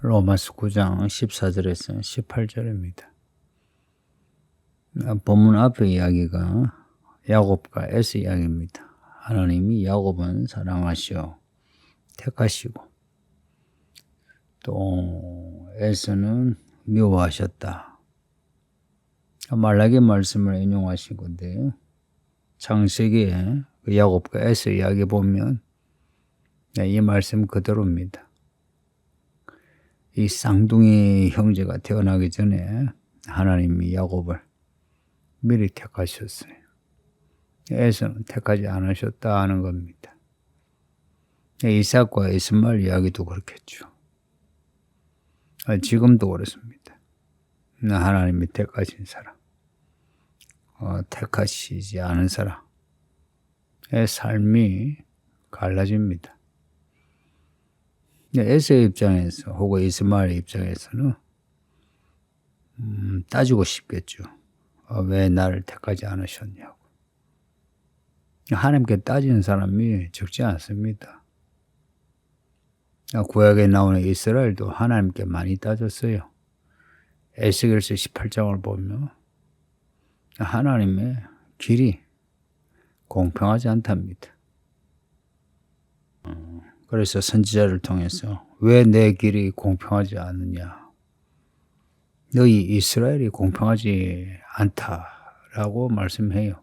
로마서 9장 14절에서 18절입니다. 본문 앞의 이야기가 야곱과 에서 이야기입니다. 하나님이 야곱은 사랑하시어 택하시고 또 에서는 미워하셨다. 말라기 말씀을 인용하신 건데요. 창세기에 야곱과 에서 이야기 보면 이 말씀 그대로입니다. 이 쌍둥이 형제가 태어나기 전에 하나님이 야곱을 미리 택하셨어요. 에서는 택하지 않으셨다 하는 겁니다. 이삭과 이스마엘 이야기도 그렇겠죠. 지금도 그렇습니다. 하나님이 택하신 사람, 택하시지 않은 사람의 삶이 갈라집니다. 에서의 입장에서 혹은 이스마엘의 입장에서는 따지고 싶겠죠. 왜 나를 택하지 않으셨냐고. 하나님께 따지는 사람이 적지 않습니다. 구약에 나오는 이스라엘도 하나님께 많이 따졌어요. 에스겔서 18장을 보면 하나님의 길이 공평하지 않답니다. 그래서 선지자를 통해서 왜 내 길이 공평하지 않느냐. 너희 이스라엘이 공평하지 않다라고 말씀해요.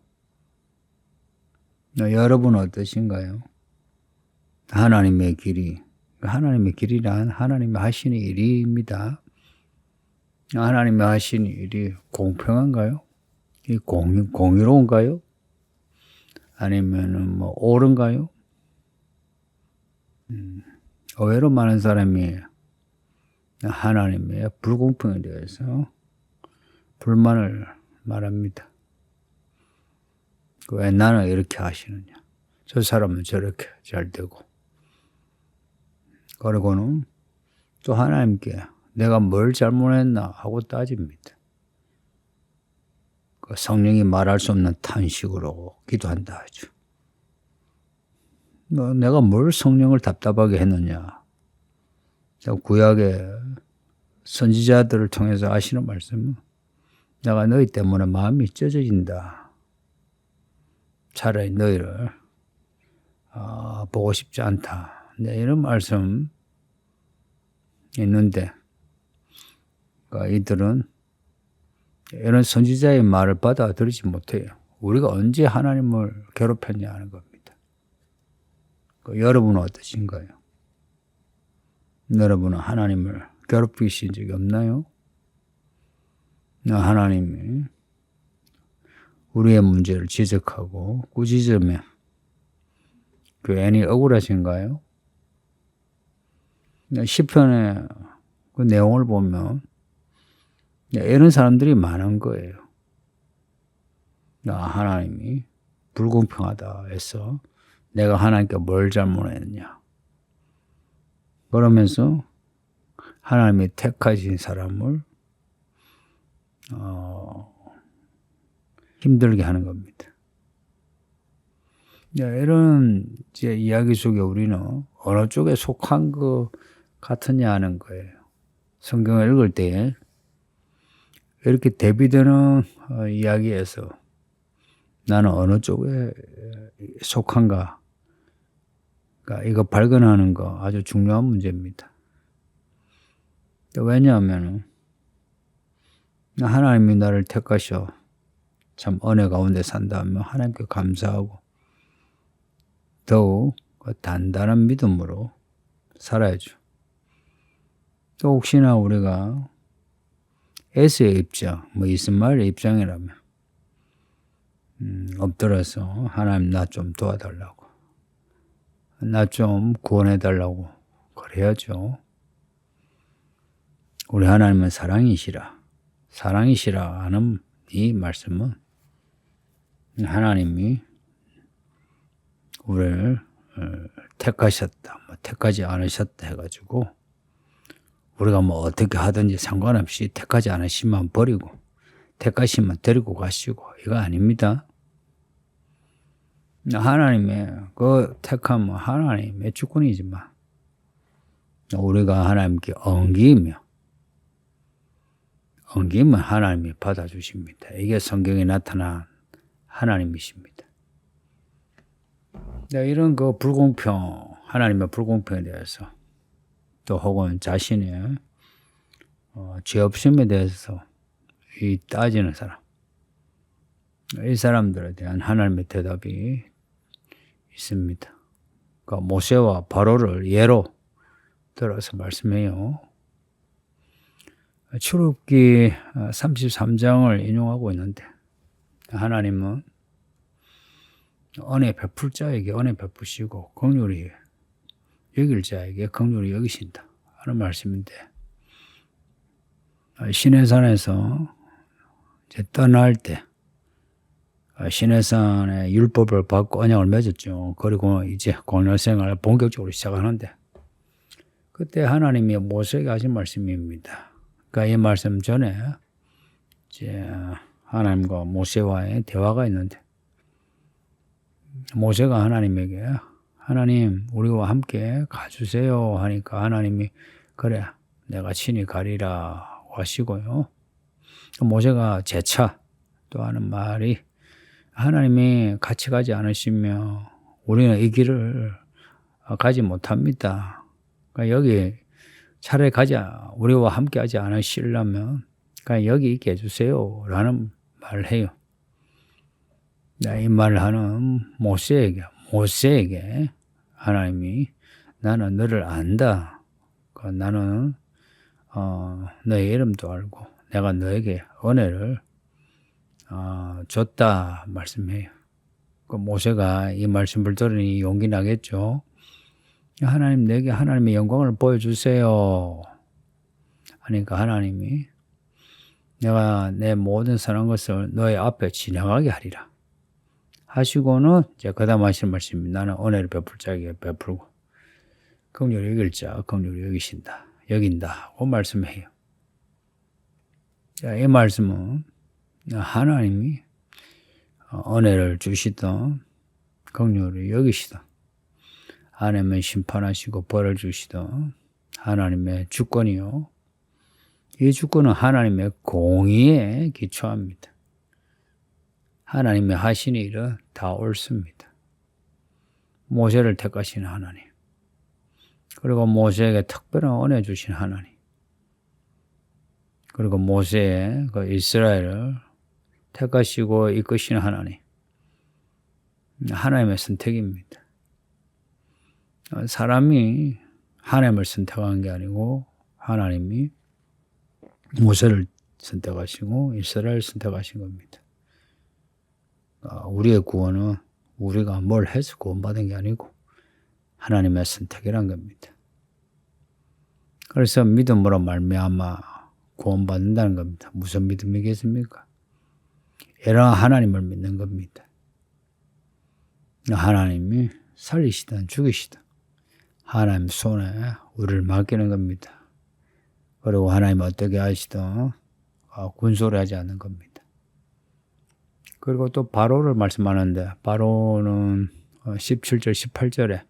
여러분은 어떠신가요? 하나님의 길이란 하나님이 하시는 일입니다. 하나님이 하시는 일이 공평한가요? 공의로운가요? 아니면 옳은가요? 의외로 많은 사람이 하나님의 불공평에 대해서 불만을 말합니다. 왜 나는 이렇게 하시느냐? 저 사람은 저렇게 잘 되고. 그리고는 또 하나님께 내가 뭘 잘못했나 하고 따집니다. 성령이 말할 수 없는 탄식으로 기도한다 하죠. 내가 뭘 성령을 답답하게 했느냐. 구약의 선지자들을 통해서 하시는 말씀은 내가 너희 때문에 마음이 찢어진다. 차라리 너희를 보고 싶지 않다. 이런 말씀 있는데 이들은 이런 선지자의 말을 받아들이지 못해요. 우리가 언제 하나님을 괴롭혔냐 하는 겁니다. 여러분은 어떠신가요? 여러분은 하나님을 괴롭히신 적이 없나요? 하나님이 우리의 문제를 지적하고 꾸짖으면 괜히 억울하신가요? 시편의 그 내용을 보면 이런 사람들이 많은 거예요. 하나님이 불공평하다 해서 내가 하나님께 뭘 잘못했냐. 그러면서 하나님이 택하신 사람을 힘들게 하는 겁니다. 이런 이야기 속에 우리는 어느 쪽에 속한 것 같으냐 하는 거예요. 성경을 읽을 때 이렇게 대비되는 이야기에서 나는 어느 쪽에 속한가. 이거 발견하는 거 아주 중요한 문제입니다. 왜냐하면 하나님이 나를 택하셔 참 은혜 가운데 산다면 하나님께 감사하고 더욱 단단한 믿음으로 살아야죠. 또 혹시나 우리가 에서의 입장, 이스마엘의 입장이라면 엎드려서 하나님 나 좀 도와달라고, 나 좀 구원해달라고 그래야죠. 우리 하나님은 사랑이시라 하는 이 말씀은 하나님이 우리를 택하셨다, 택하지 않으셨다 해가지고 우리가 어떻게 하든지 상관없이 택하지 않으시면 버리고 택하시면 데리고 가시고 이거 아닙니다. 하나님의 그 택함은 하나님의 주권이지만 우리가 하나님께 엉기면 하나님이 받아주십니다. 이게 성경에 나타난 하나님이십니다. 이런 하나님의 불공평에 대해서 또 혹은 자신의 죄 없음에 대해서 따지는 사람, 이 사람들에 대한 하나님의 대답이 있습니다. 그러니까 모세와 바로를 예로 들어서 말씀해요. 출애굽기 33장을 인용하고 있는데 하나님은 은혜 베풀 자에게 은혜 베푸시고 긍휼히 여길 자에게 긍휼히 여기신다 하는 말씀인데, 시내산에서 이제 떠날 때 시내산의 율법을 받고 언약을 맺었죠. 그리고 이제 광야 생활을 본격적으로 시작하는데 그때 하나님이 모세에게 하신 말씀입니다. 그러니까 이 말씀 전에 이제 하나님과 모세와의 대화가 있는데 모세가 하나님에게 하나님 우리와 함께 가주세요 하니까 하나님이 그래 내가 친히 가리라 하시고요. 모세가 재차 또 하는 말이 하나님이 같이 가지 않으시며 우리는 이 길을 가지 못합니다. 그러니까 여기 차라리 우리와 함께 하지 않으시려면 그냥 여기 있게 해주세요 라는 말을 해요. 이 말을 하는 모세에게 하나님이 나는 너를 안다. 나는 너의 이름도 알고 내가 너에게 은혜를 줬다 말씀해요. 모세가 이 말씀을 들으니 용기 나겠죠. 하나님 내게 하나님의 영광을 보여주세요 하니까 하나님이 내가 내 모든 선한 것을 너의 앞에 지나가게 하리라 하시고는 이제 그다음 하시는 말씀이 나는 은혜를 베풀 자에게 베풀고 긍휼히 여길 자 긍휼히 여긴다고 말씀해요. 이 말씀은 하나님이 은혜를 주시던 긍휼히 여기시던 하나님은 심판하시고 벌을 주시던 하나님의 주권이요. 이 주권은 하나님의 공의에 기초합니다. 하나님의 하신 일은 다 옳습니다. 모세를 택하신 하나님, 그리고 모세에게 특별한 은혜 주신 하나님, 그리고 모세의 이스라엘을 택하시고 이끄시는 하나님, 하나님의 선택입니다. 사람이 하나님을 선택한 게 아니고 하나님이 모세를 선택하시고 이스라엘을 선택하신 겁니다. 우리의 구원은 우리가 뭘 해서 구원받은 게 아니고 하나님의 선택이란 겁니다. 그래서 믿음으로 말미암아 구원받는다는 겁니다. 무슨 믿음이겠습니까? 이런 하나님을 믿는 겁니다. 하나님이 살리시든 죽이시든 하나님 손에 우리를 맡기는 겁니다. 그리고 하나님 어떻게 하시든 군소리하지 않는 겁니다. 그리고 또 바로를 말씀하는데 바로는 17절 18절에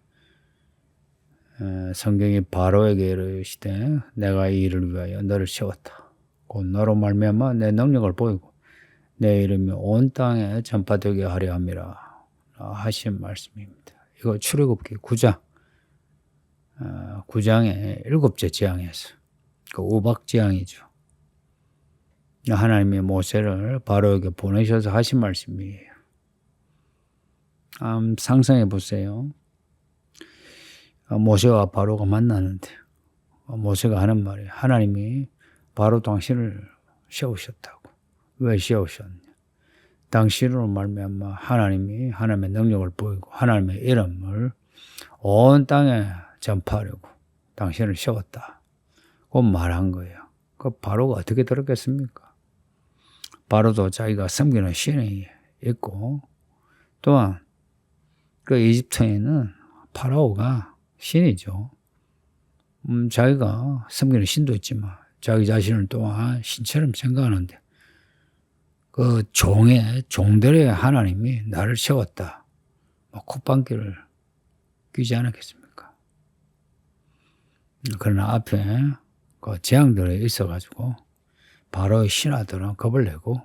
성경이 바로에게 이르시되 내가 이 일을 위하여 너를 세웠다. 곧 너로 말미암아 내 능력을 보이고 내 이름이 온 땅에 전파되게 하려 함이라 하신 말씀입니다. 이거 출애굽기 9장의 7째 재앙에서 그 우박재앙이죠. 하나님이 모세를 바로에게 보내셔서 하신 말씀이에요. 상상해 보세요. 모세와 바로가 만나는데 모세가 하는 말이 하나님이 바로 당신을 세우셨다고. 왜 세우셨냐? 당신으로 말미암아 하나님이 하나님의 능력을 보이고 하나님의 이름을 온 땅에 전파하려고 당신을 세웠다고 말한 거예요. 그 바로가 어떻게 들었겠습니까? 바로도 자기가 섬기는 신이 있고 또한 그 이집트에는 파라오가 신이죠. 자기가 섬기는 신도 있지만 자기 자신을 또한 신처럼 생각하는데 그 종들의 하나님이 나를 세웠다. 콧방귀를 뀌지 않았겠습니까? 그러나 앞에 그 재앙들이 있어가지고 바로의 신하들은 겁을 내고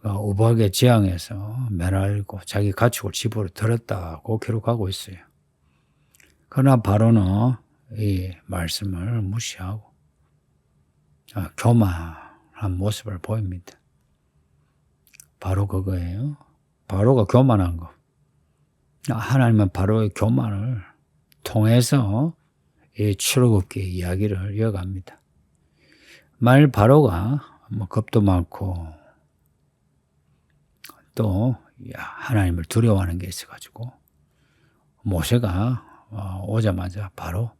우박의 재앙에서 매달리고 자기 가축을 집으로 들었다고 기록하고 있어요. 그러나 바로는 이 말씀을 무시하고 교만한 모습을 보입니다. 바로 그거예요. 바로가 교만한 거. 하나님은 바로의 교만을 통해서 이 출애굽기 이야기를 이어갑니다. 만일 바로가 겁도 많고 또 하나님을 두려워하는 게 있어가지고 모세가 오자마자 바로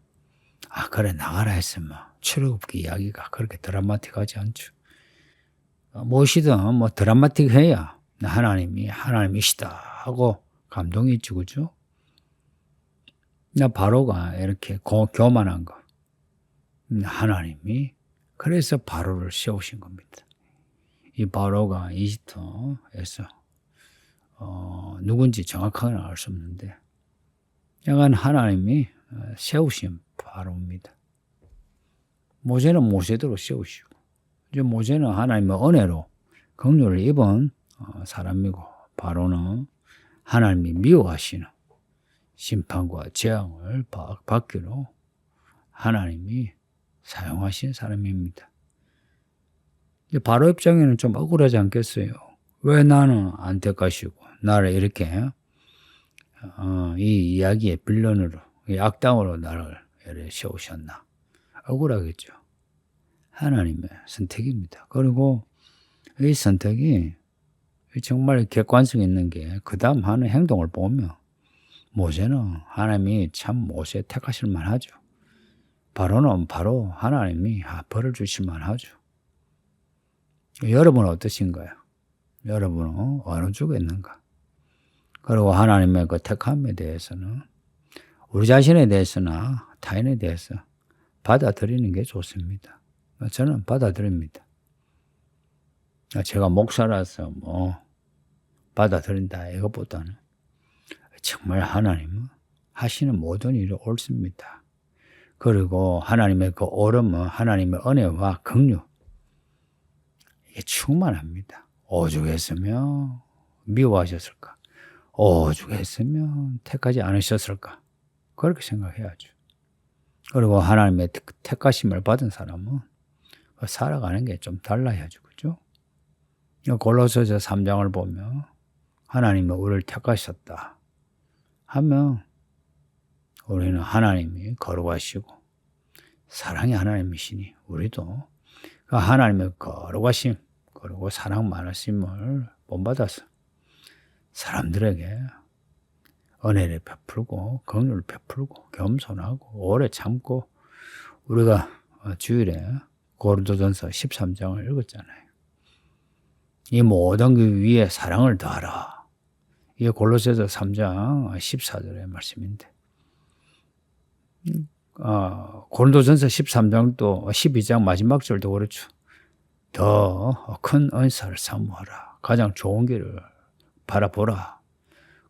그래 나가라 했으면 출애굽기 이야기가 그렇게 드라마틱하지 않죠. 무엇이든 드라마틱해야 하나님이 하나님이시다 하고 감동이 있죠, 그죠? 바로가 이렇게 교만한 거 하나님이 그래서 바로를 세우신 겁니다. 이 바로가 이집트에서 누군지 정확하게는 알 수 없는데 약간 하나님이 세우신 바로입니다. 모세는 모세대로 세우시고 이제 모세는 하나님의 은혜로 긍휼을 입은 사람이고 바로는 하나님이 미워하시는 심판과 재앙을 받기로 하나님이 사용하신 사람입니다. 바로 입장에는 좀 억울하지 않겠어요? 왜 나는 안 택하시고 나를 이렇게 이 이야기의 빌런으로 이 악당으로 나를 이렇게 세우셨나? 억울하겠죠. 하나님의 선택입니다. 그리고 이 선택이 정말 객관성 있는 게 그 다음 하는 행동을 보면 모세는 하나님이 참 모세 택하실 만하죠. 바로는 바로 하나님이 벌을 주실 만하죠. 여러분은 어떠신가요? 여러분은 어느 쪽에 있는가? 그리고 하나님의 그 택함에 대해서는 우리 자신에 대해서나 타인에 대해서 받아들이는 게 좋습니다. 저는 받아들입니다. 제가 목사라서 받아들인다 이것보다는 정말 하나님은 하시는 모든 일이 옳습니다. 그리고 하나님의 그 옳음은 하나님의 은혜와 긍휼 이게 충만합니다. 오죽했으면 미워하셨을까? 오죽했으면 택하지 않으셨을까? 그렇게 생각해야죠. 그리고 하나님의 택하심을 받은 사람은 살아가는 게 좀 달라야죠. 그죠? 골로새서 3장을 보면 하나님이 우리를 택하셨다 하면 우리는 하나님이 거룩하시고 사랑이 하나님이시니 우리도 그 하나님의 거룩하심 그리고 사랑 많으심을 본받아서 사람들에게 은혜를 베풀고 긍휼을 베풀고 겸손하고 오래 참고 우리가 주일에 고린도전서 13장을 읽었잖아요. 이 모든 그 위에 사랑을 더하라. 이게 골로새서 3장 14절의 말씀인데 고린도전서 13장도 12장 마지막 절도 그렇죠. 더 큰 은사를 사모하라. 가장 좋은 길을 바라보라.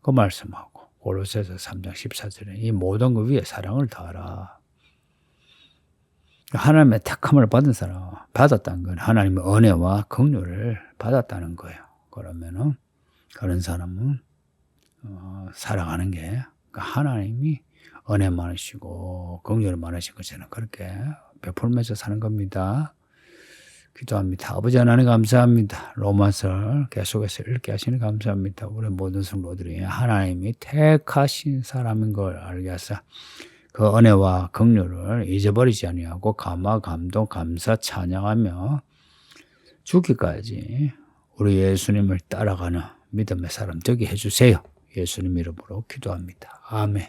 그 말씀하고 골로새서 3장 14절에 이 모든 그 위에 사랑을 더하라. 하나님의 택함을 받은 사람, 받았다는 건 하나님의 은혜와 긍휼을 받았다는 거예요. 그러면은 그런 사람은 살아가는 게 하나님이 은혜 많으시고 긍휼 많으신 것처럼 그렇게 베풀면서 사는 겁니다. 기도합니다. 아버지 하나님 감사합니다. 로마서 계속해서 읽게 하시니 감사합니다. 우리 모든 성도들이 하나님이 택하신 사람인 걸 알게 하사 그 은혜와 긍휼을 잊어버리지 아니하고 감화, 감동, 감사, 찬양하며 죽기까지 우리 예수님을 따라가는 믿음의 사람 되게 해주세요. 예수님 이름으로 기도합니다. 아멘.